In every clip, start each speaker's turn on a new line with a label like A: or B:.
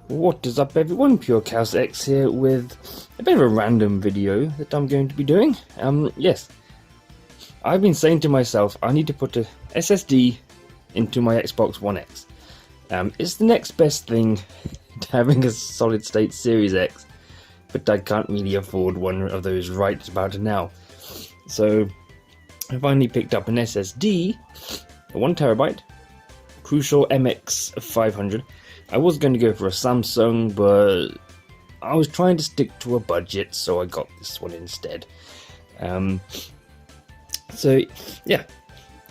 A: What is up everyone, PureChaosX here with a bit of a random video that I'm going to be doing. Yes, I've been saying to myself I need to put a SSD into my Xbox One X. It's the next best thing to having a solid state Series X, but I can't really afford one of those right about now. So I finally picked up an SSD, a 1TB, Crucial MX500. I was going to go for a Samsung, but I was trying to stick to a budget, so I got this one instead. So yeah,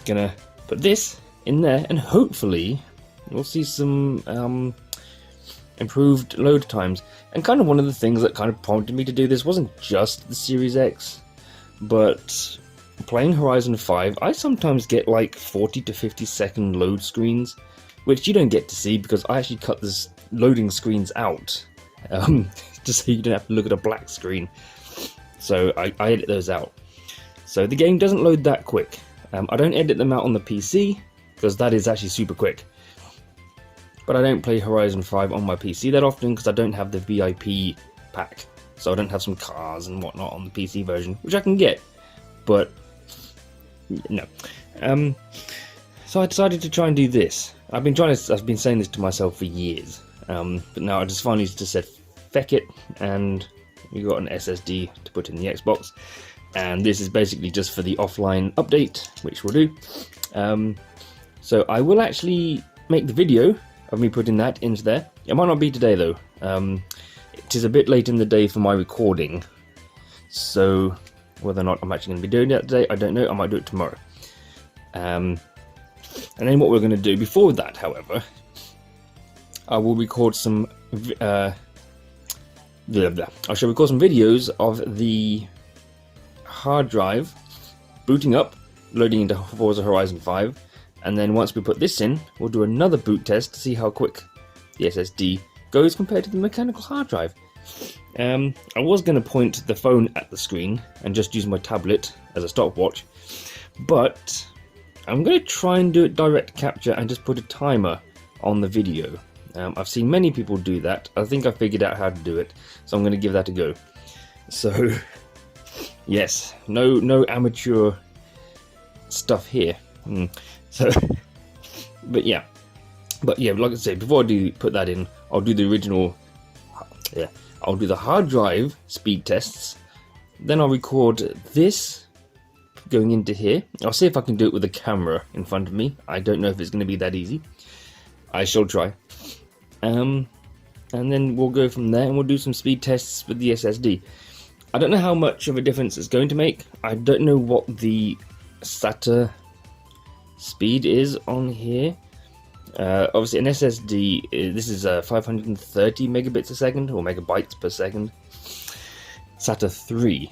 A: gonna put this in there, and hopefully we'll see some improved load times. And kind of one of the things that kind of prompted me to do this wasn't just the Series X, but playing Horizon 5, I sometimes get like 40 to 50 second load screens, which you don't get to see because I actually cut this loading screens out, just so you don't have to look at a black screen. So I edit those out. So the game doesn't load that quick. I don't edit them out on the PC, because that is actually super quick. But I don't play Horizon 5 on my PC that often, because I don't have the VIP pack. So I don't have some cars and whatnot on the PC version, which I can get, but no. So I decided to try and do this. I've been saying this to myself for years, but now I just finally just said feck it, and we got an SSD to put in the Xbox, and this is basically just for the offline update, which we'll do. So I will actually make the video of me putting that into there. It might not be today though. It is a bit late in the day for my recording, so whether or not I'm actually going to be doing that today, I don't know. I might do it tomorrow. And then what we're going to do before that, however, I will record some I shall record some videos of the hard drive booting up, loading into Forza Horizon 5, and then once we put this in, we'll do another boot test to see how quick the SSD goes compared to the mechanical hard drive. I was going to point the phone at the screen and just use my tablet as a stopwatch, but I'm going to try and do it direct capture and just put a timer on the video. I've seen many people do that. I think I figured out how to do it, so I'm going to give that a go. So yes, no amateur stuff here. So but yeah, like I said, before I put that in, I'll do the original. Yeah, I'll do the hard drive speed tests, then I'll record this going into here. I'll see if I can do it with a camera in front of me. I don't know if it's going to be that easy. I shall try. And then we'll go from there and we'll do some speed tests with the SSD. I don't know how much of a difference it's going to make. I don't know what the SATA speed is on here. Obviously an SSD, this is 530 megabits a second, or megabytes per second. SATA 3.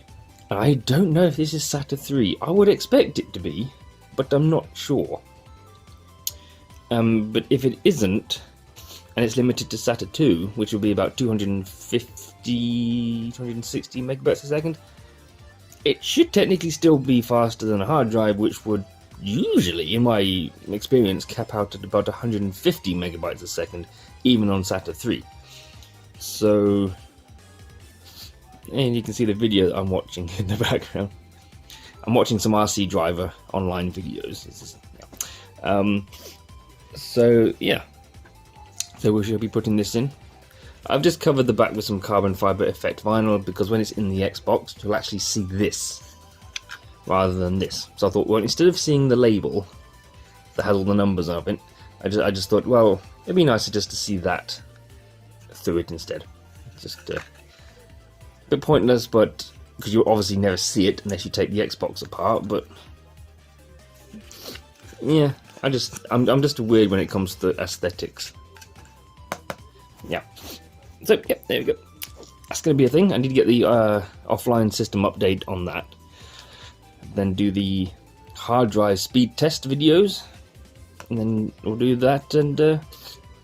A: I don't know if this is SATA 3. I would expect it to be, but I'm not sure. But if it isn't, and it's limited to SATA 2, which will be about 260 megabytes a second, it should technically still be faster than a hard drive, which would usually, in my experience, cap out at about 150 megabytes a second, even on SATA 3. So, and you can see the video that I'm watching in the background. I'm watching some RC Driver online videos. So yeah, so we should be putting this in. I've just covered the back with some carbon fiber effect vinyl, because when it's in the Xbox, you'll actually see this rather than this. So I thought, well, instead of seeing the label that has all the numbers on it, I just thought, well, it'd be nicer just to see that through it instead. Just a bit pointless, but because you'll obviously never see it unless you take the Xbox apart. But yeah, I'm just weird when it comes to aesthetics. Yeah. So yeah, there we go. That's gonna be a thing. I need to get the offline system update on that. Then do the hard drive speed test videos, and then we'll do that and do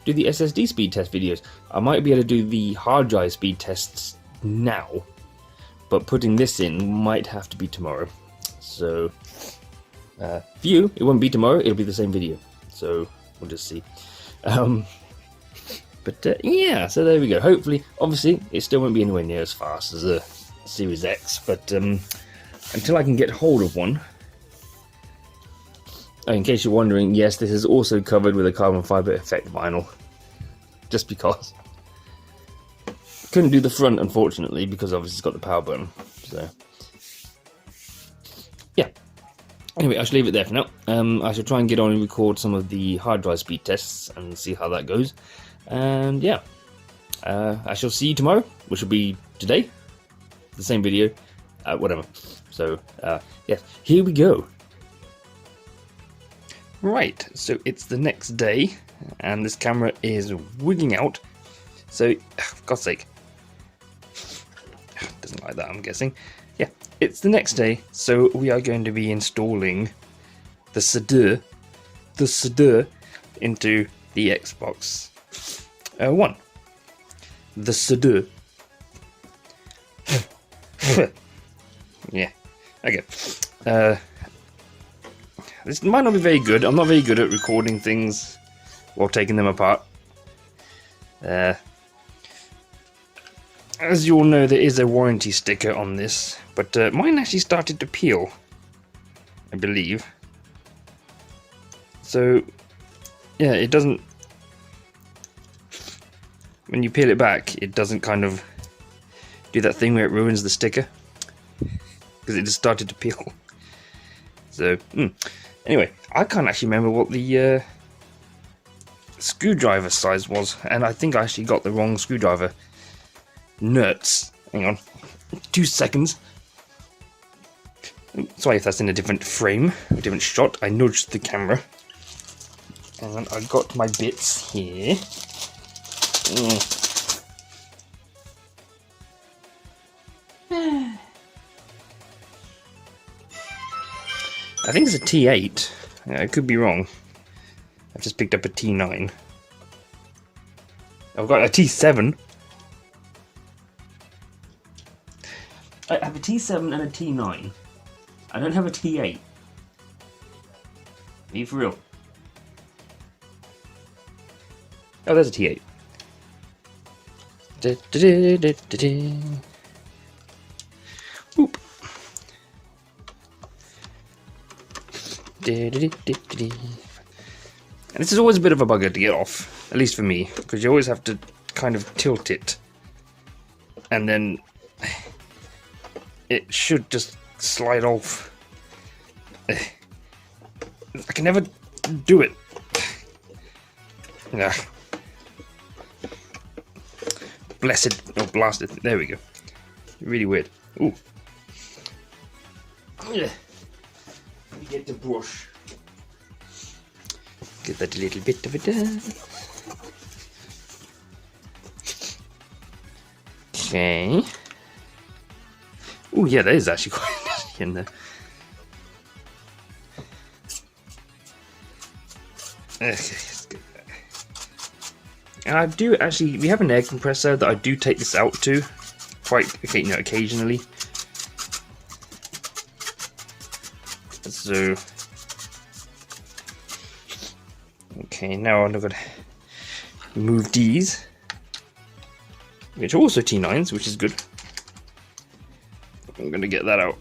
A: the SSD speed test videos. I might be able to do the hard drive speed tests now, but putting this in might have to be tomorrow. So for you, it won't be tomorrow, it'll be the same video, so we'll just see. But yeah, so there we go. Hopefully, obviously, it still won't be anywhere near as fast as a Series X, but until I can get hold of one. Oh, in case you're wondering, yes, this is also covered with a carbon fiber effect vinyl. Just because. Couldn't do the front, unfortunately, because obviously it's got the power button. So, yeah. Anyway, I shall leave it there for now. I shall try and get on and record some of the hard drive speed tests and see how that goes. And yeah, I shall see you tomorrow, which will be today. The same video, whatever. So, yes, here we go. Right, so it's the next day, and this camera is wigging out. So, for God's sake. Doesn't like that, I'm guessing. Yeah, it's the next day, so we are going to be installing the SSD into the Xbox One. The SSD. Yeah, okay. This might not be very good. I'm not very good at recording things while taking them apart. As you all know, there is a warranty sticker on this, but mine actually started to peel, I believe. So, yeah, it doesn't... When you peel it back, it doesn't kind of do that thing where it ruins the sticker. Because it just started to peel. So, anyway, I can't actually remember what the screwdriver size was, and I think I actually got the wrong screwdriver. Nerds. Hang on. 2 seconds. Sorry if that's in a different frame, a different shot. I nudged the camera. And I got my bits here. I think it's a T8. I could be wrong. I've just picked up a T9. I've got a T7. I have a T7 and a T9. I don't have a T8. Are you for real? Oh, there's a T8. Oop. And this is always a bit of a bugger to get off, at least for me, because you always have to kind of tilt it, and then it should just slide off. I can never do it. Nah. Blessed, or blasted, there we go. Really weird. Ooh. Yeah. Let me get the brush. Get that little bit of it done. Okay. Oh yeah, that is actually quite nasty in there. Okay, let's get that. And I do actually, we have an air compressor that I do take this out to quite occasionally. So, okay, now I'm going to remove these, which are also T9s, which is good. I'm going to get that out.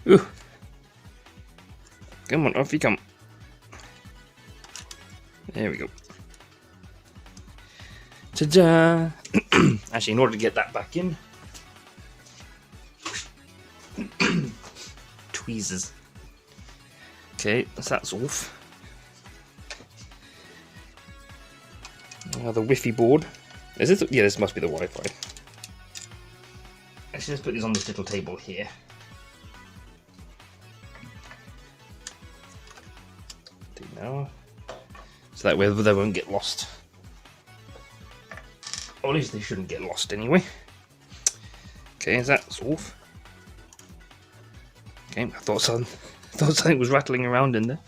A: Ooh. Come on, off you come. There we go. Ta-da! Actually, in order to get that back in, tweezers. Okay, that's off. Now the Wi-Fi board. Is this? Yeah, this must be the Wi-Fi. Actually, let's put these on this little table here. Now, so that way they won't get lost. Or at least they shouldn't get lost anyway. Okay, is that off? Okay, I thought something was rattling around in there.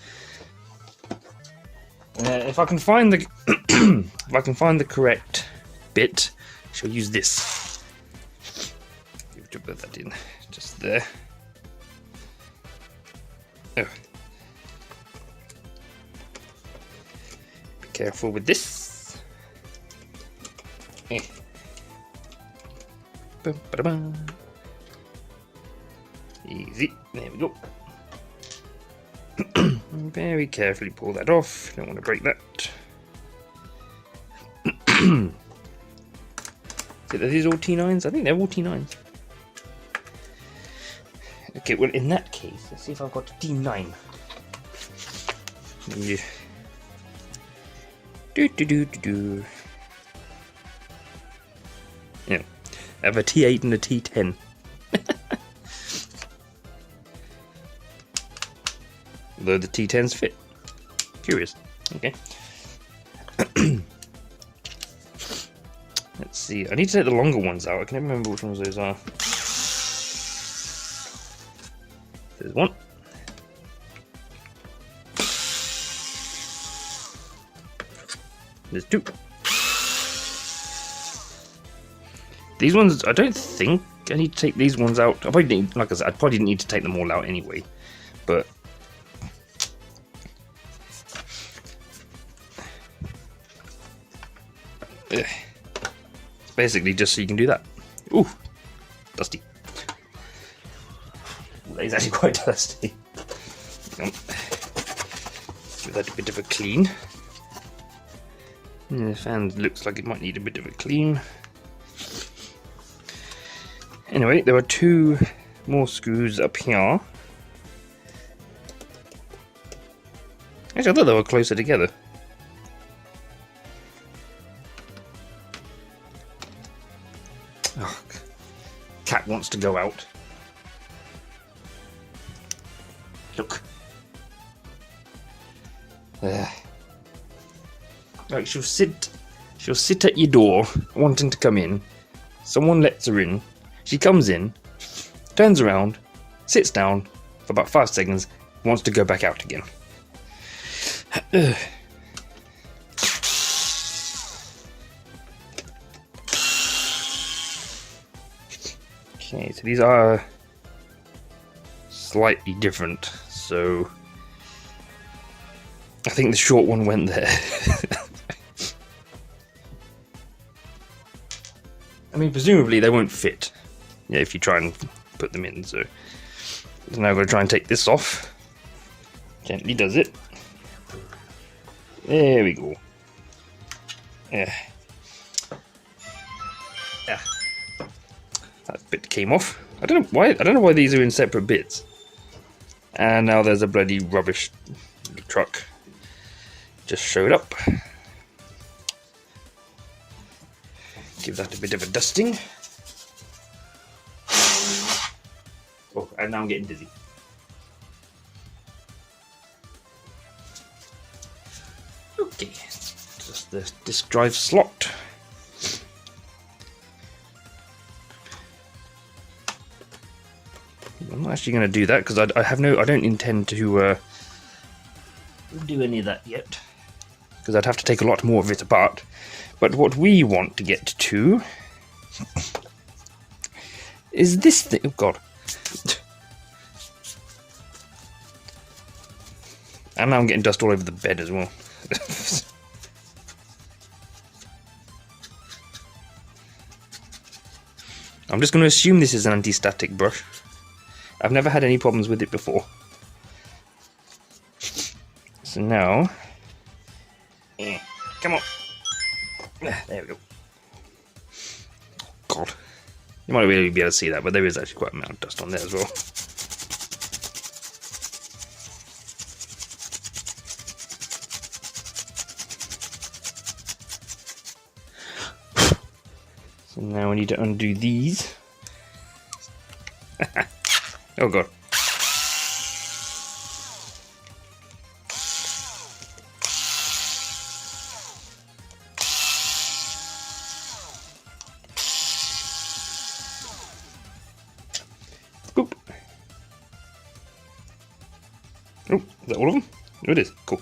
A: If I can find the if I can find the correct bit, I shall use this. To put that in just there. Oh. Careful with this. Bum, ba-da-bum. Easy. There we go. Very carefully pull that off. Don't want to break that. Are these all T9s? I think they're all T9s. Okay, well in that case, let's see if I've got a T9. Yeah. Yeah, I have a T8 and a T10. Although the T10s fit. Curious. Okay. Let's see. I need to take the longer ones out. I can never remember which ones those are. There's one. There's two. These ones, I don't think I need to take these ones out. I probably need, like I said, I probably didn't need to take them all out anyway. But it's basically just so you can do that. Ooh, dusty. That is actually quite dusty. Give that a bit of a clean. And the fan looks like it might need a bit of a clean. Anyway, there are two more screws up here. Actually, I thought they were closer together. Oh, cat wants to go out. Look. Like she'll sit at your door wanting to come in. Someone lets her in. She comes in, turns around, sits down for about 5 seconds, wants to go back out again. Okay, so these are slightly different, so I think the short one went there. I mean, presumably they won't fit, yeah, if you try and put them in, so now I'm going to try and take this off. Gently does it. There we go. Yeah. Yeah. That bit came off. I don't know why these are in separate bits. And now there's a bloody rubbish truck just showed up. Give that a bit of a dusting. Oh, and now I'm getting dizzy. Okay, just the disk drive slot. I'm not actually going to do that because I don't intend to do any of that yet, because I'd have to take a lot more of it apart. But what we want to get to is this thing. Oh god. And now I'm getting dust all over the bed as well. I'm just going to assume this is an anti-static brush. I've never had any problems with it before. So now, come on. There we go. God. You might really be able to see that, but there is actually quite a amount of dust on there as well. So now we need to undo these. Oh god. Boop. Oh, is that all of them? Oh, it is. Cool.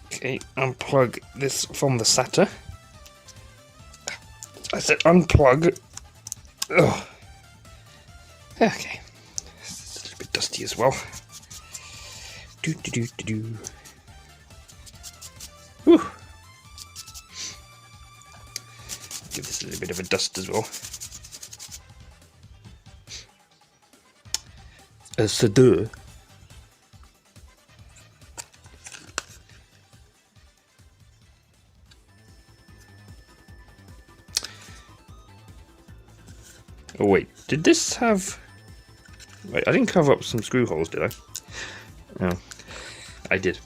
A: Okay, unplug this from the SATA. I said unplug. Ugh. Okay. It's a little bit dusty as well. of a dust as well. SSD. Oh wait, did this have... Wait, I didn't cover up some screw holes, did I? Oh, I did.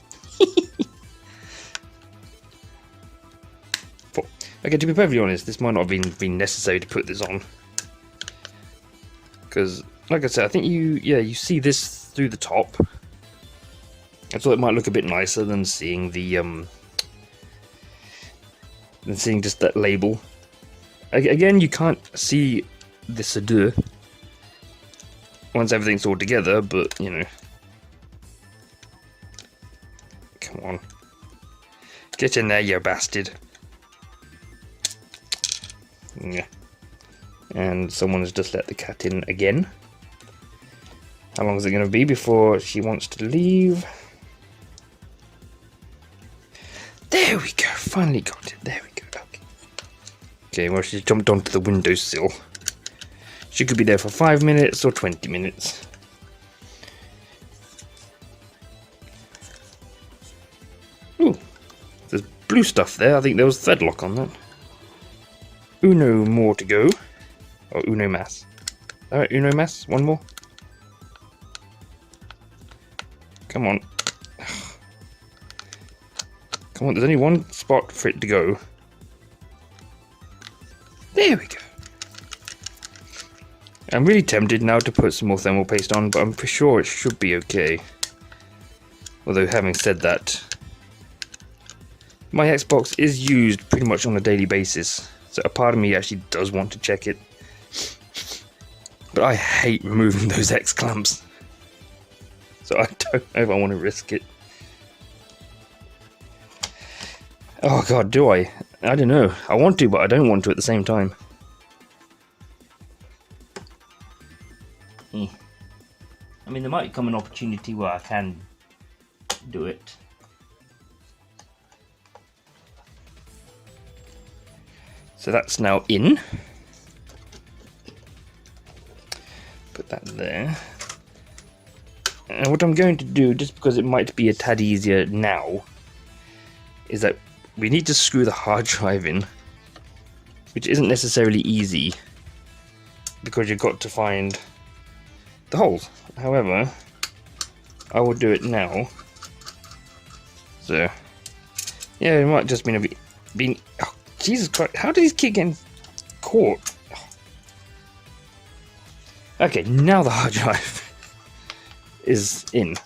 A: Okay, to be perfectly honest, this might not have been necessary to put this on. Because, like I said, I think you see this through the top. I thought it might look a bit nicer than seeing the, than seeing just that label. Again, you can't see the SSD once everything's all together, but, you know. Come on. Get in there, you bastard. Yeah. And someone has just let the cat in again. How long is it going to be before she wants to leave? There we go. Finally got it. There we go. Okay. Okay, well, she's jumped onto the windowsill. She could be there for 5 minutes or 20 minutes. Ooh. There's blue stuff there. I think there was thread lock on that. Uno more to go. Oh, uno más. Alright, uno más. One more. Come on. Come on, there's only one spot for it to go. There we go. I'm really tempted now to put some more thermal paste on, but I'm pretty sure it should be okay. Although, having said that, my Xbox is used pretty much on a daily basis. So a part of me actually does want to check it. But I hate removing those X clamps. So I don't know if I want to risk it. Oh god, do I? I don't know. I want to, but I don't want to at the same time. I mean, there might come an opportunity where I can do it. So that's now in. Put that there. And what I'm going to do, just because it might be a tad easier now, is that we need to screw the hard drive in, which isn't necessarily easy, because you've got to find the holes. However, I will do it now. So, yeah, it might just been oh, Jesus Christ, how did these keep getting caught? Okay, now the hard drive is in.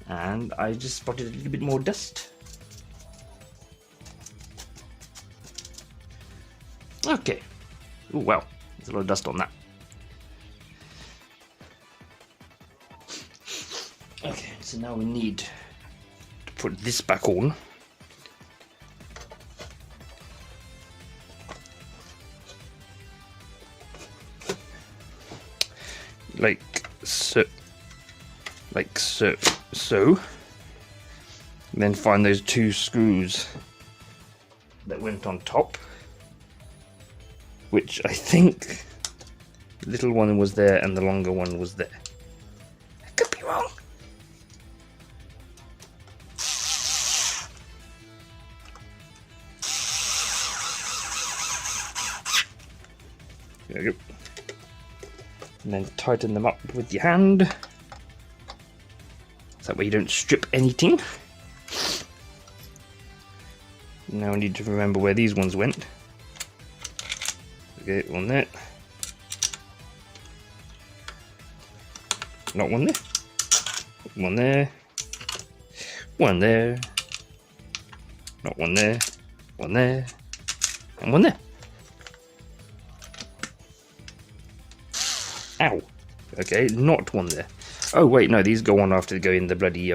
A: And I just spotted a little bit more dust. Okay. Oh wow, there's a lot of dust on that. Okay, so now we need to put this back on. Like so. Like so. So. And then find those two screws that went on top. Which I think the little one was there and the longer one was there. I could be wrong. There we go. And then tighten them up with your hand. So that way you don't strip anything. Now I need to remember where these ones went. Okay, one there. Not one there. One there. One there. Not one there. One there. And one there. Ow. Okay, not one there. Oh wait, no, these go on after they go in the bloody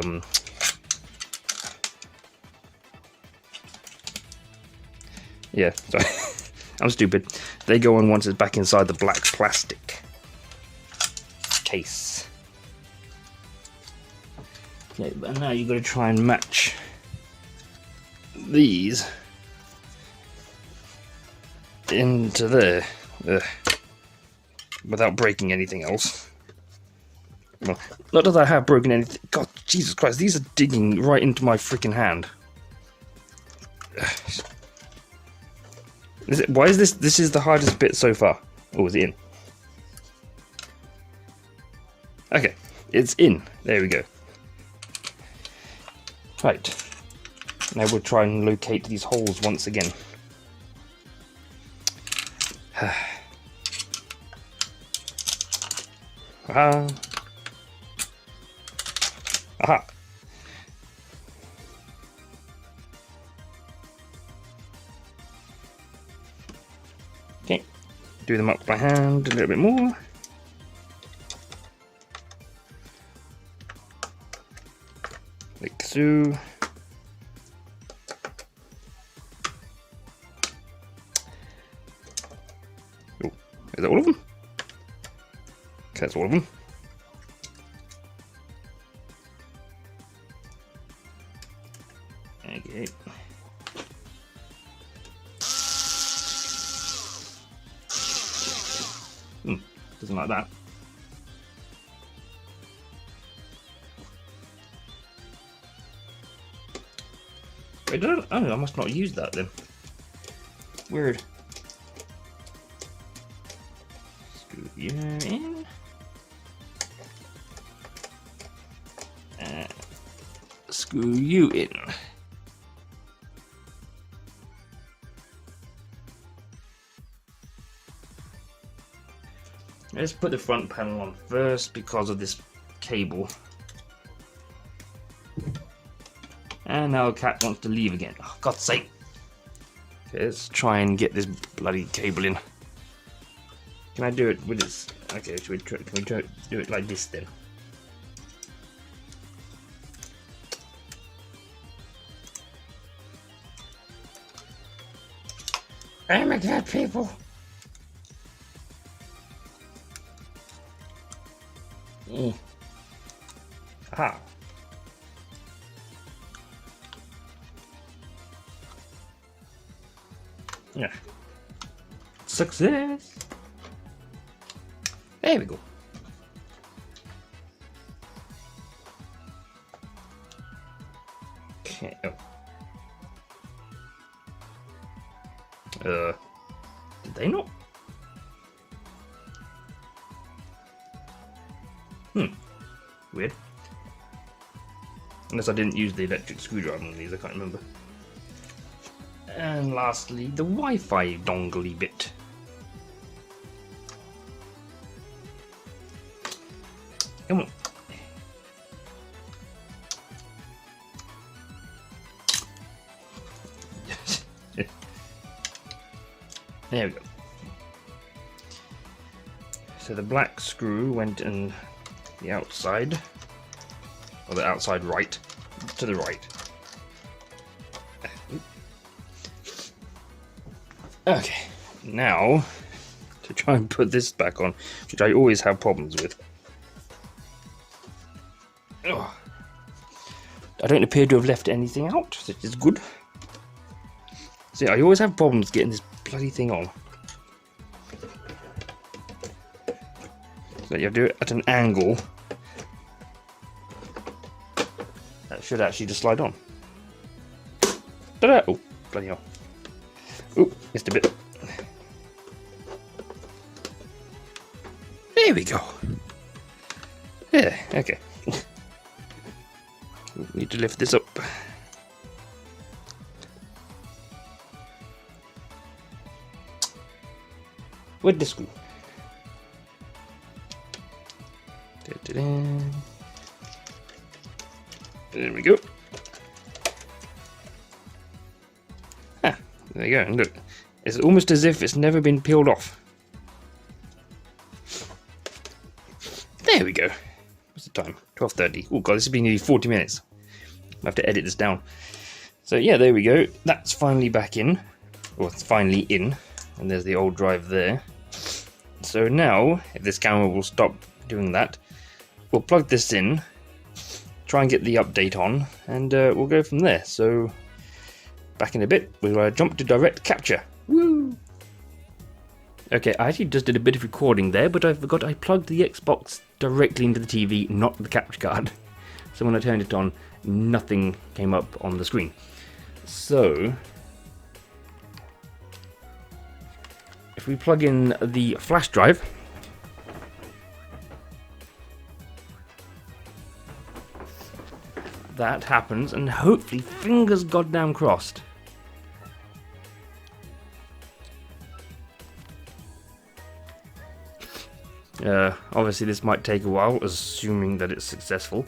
A: yeah, sorry. I'm stupid. They go on once it's back inside the black plastic case. Okay, but now you've got to try and match these into there without breaking anything else. Well, not that I have broken anything. God, Jesus Christ, these are digging right into my freaking hand. Why is this? This is the hardest bit so far. Oh, is it in? Okay, it's in. There we go. Right. Now we'll try and locate these holes once again. Aha. Aha. Okay. Do them up by hand a little bit more. Like so. Oh, is that all of them? Okay, that's all of them. Okay. Doesn't like that. Wait, did I? Oh, I must not use that then. Weird. Screw you in. Screw you in. Let's put the front panel on first because of this cable. And now Cat wants to leave again. Oh, God's sake. Okay, let's try and get this bloody cable in. Can I do it with this? Okay, can we do it like this then? Oh my God, people! Aha. Yeah. Success! There we go. Okay. Oh. Did they not? Weird. Unless I didn't use the electric screwdriver on these, I can't remember. And lastly, the Wi-Fi dongly bit. Come on. There we go. So the black screw went in the outside, or the outside right, to the right. Okay, now to try and put this back on, which I always have problems with. Oh. I don't appear to have left anything out, which is good. See, I always have problems getting this bloody thing on. So you have to do it at an angle. That should actually just slide on. Ta-da! Oh, bloody hell. Oh, missed a bit. There we go. Yeah, okay. Need to lift this up. With the screw. There we go. Ah, there you go. And look, it's almost as if it's never been peeled off. There we go. What's the time? 12:30. Oh god, this has been nearly 40 minutes. I have to edit this down. So yeah, there we go. That's finally back in. Or it's finally in. And there's the old drive there. So now, if this camera will stop doing that, we'll plug this in, try and get the update on, and we'll go from there. So back in a bit, we'll jump to direct capture. Woo! Okay, I actually just did a bit of recording there, but I forgot I plugged the Xbox directly into the TV, not the capture card. So when I turned it on, nothing came up on the screen. So, if we plug in the flash drive, that happens, and hopefully, fingers goddamn crossed. Obviously this might take a while, assuming that it's successful.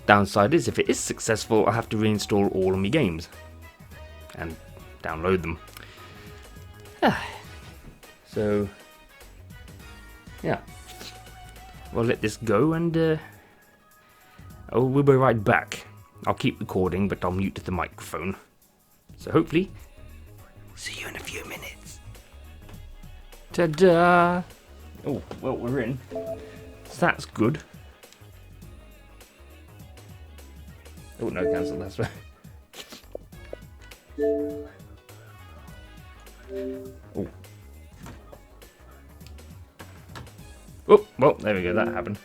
A: Downside is, if it is successful, I have to reinstall all of my games. And download them. So, yeah. We'll let this go and, oh, we'll be right back. I'll keep recording, but I'll mute the microphone. So hopefully, see you in a few minutes. Ta-da! Oh, well, we're in. So that's good. Oh, no, cancel, that's right. Oh. Oh, well, there we go, that happened.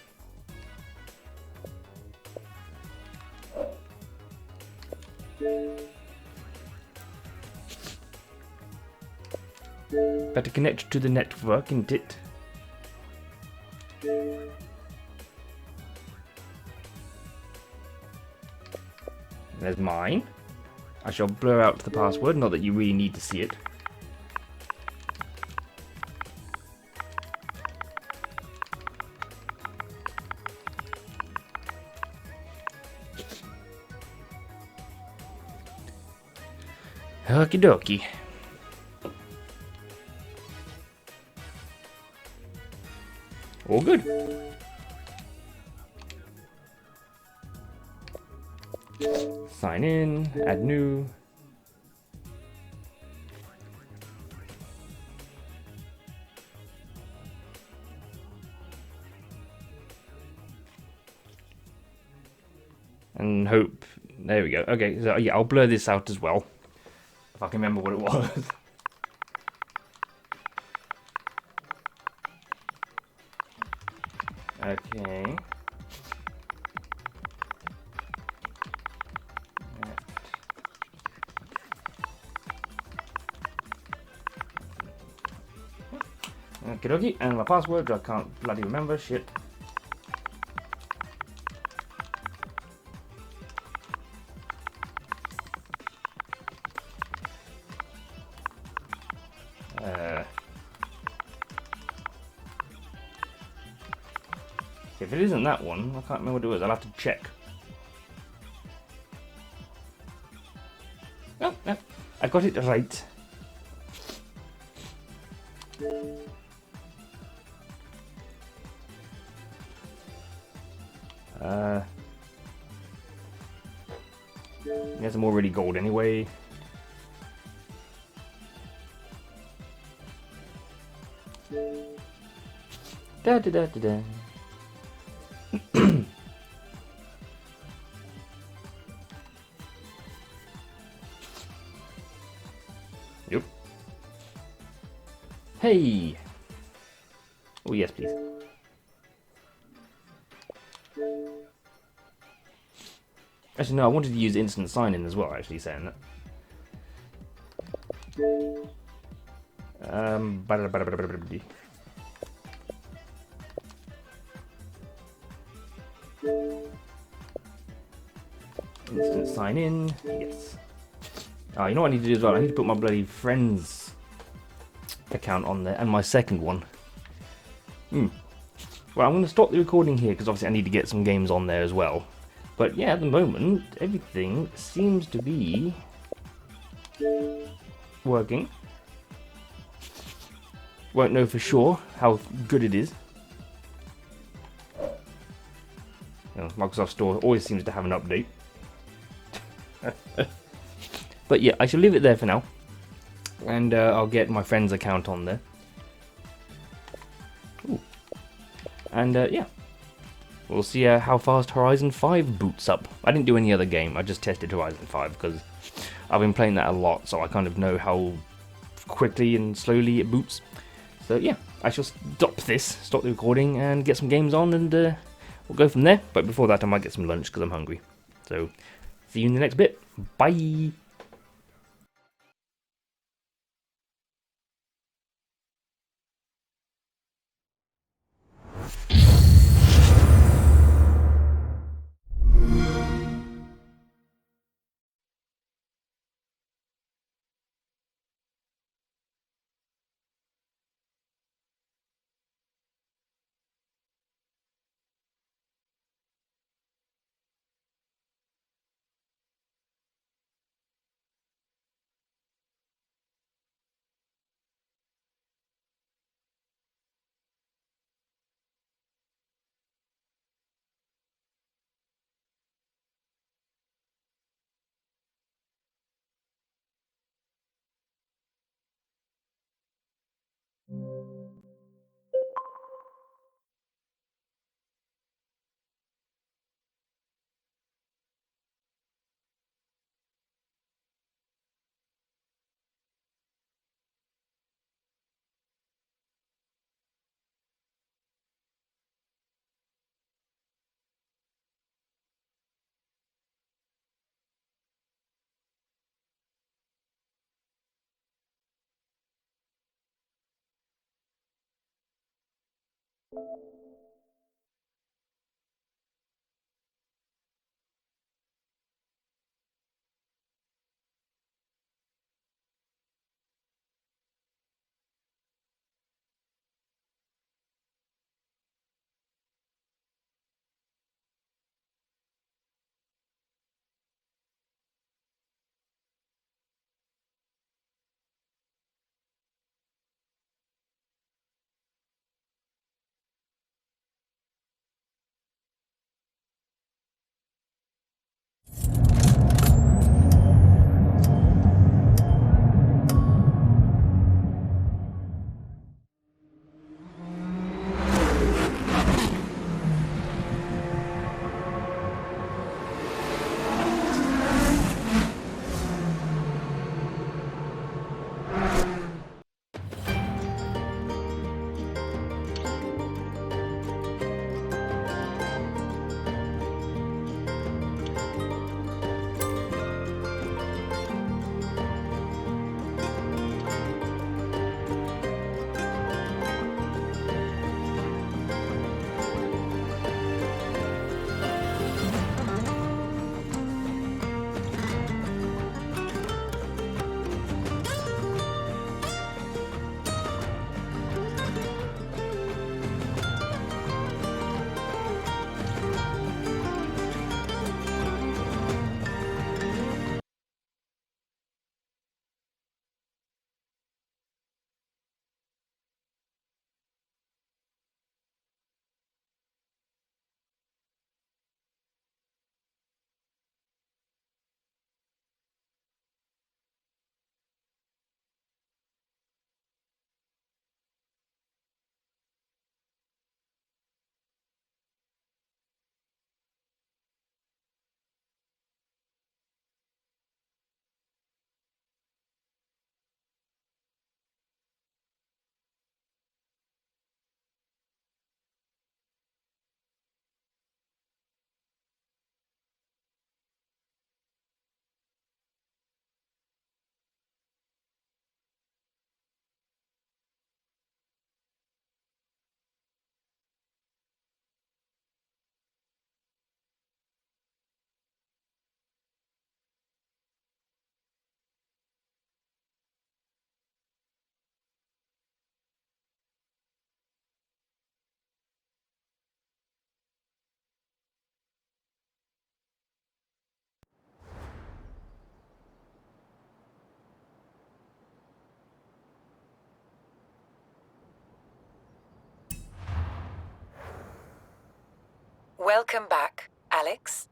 A: Better connect to the network, isn't it? There's mine. I shall blur out the password, not that you really need to see it. Okie dokie. All good. Sign in, add new. And hope, there we go. Okay, so yeah, I'll blur this out as well. If I can remember what it was. Okay. Okie dokie, and my password, I can't bloody remember, shit. If it isn't that one, I can't remember what it was, I'll have to check. Oh, no, I got it right. Yes, I'm already gold anyway. Da da da da da. Yep. Hey. Oh yes, please. Actually, no, I wanted to use instant sign-in as well, actually, saying that. Instant sign-in, yes. Oh, you know what I need to do as well? I need to put my bloody friends account on there, and my second one. Well, I'm going to stop the recording here, because obviously I need to get some games on there as well. But yeah, at the moment, everything seems to be working. Won't know for sure how good it is. You know, Microsoft Store always seems to have an update. But yeah, I shall leave it there for now. And I'll get my friend's account on there. Ooh. And yeah. We'll see how fast Horizon 5 boots up. I didn't do any other game, I just tested Horizon 5 because I've been playing that a lot, so I kind of know how quickly and slowly it boots. So yeah, I shall stop the recording, and get some games on, and we'll go from there. But before that, I might get some lunch because I'm hungry. So see you in the next bit. Bye!
B: Welcome back, Alex.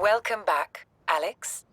B: Welcome back, Alex.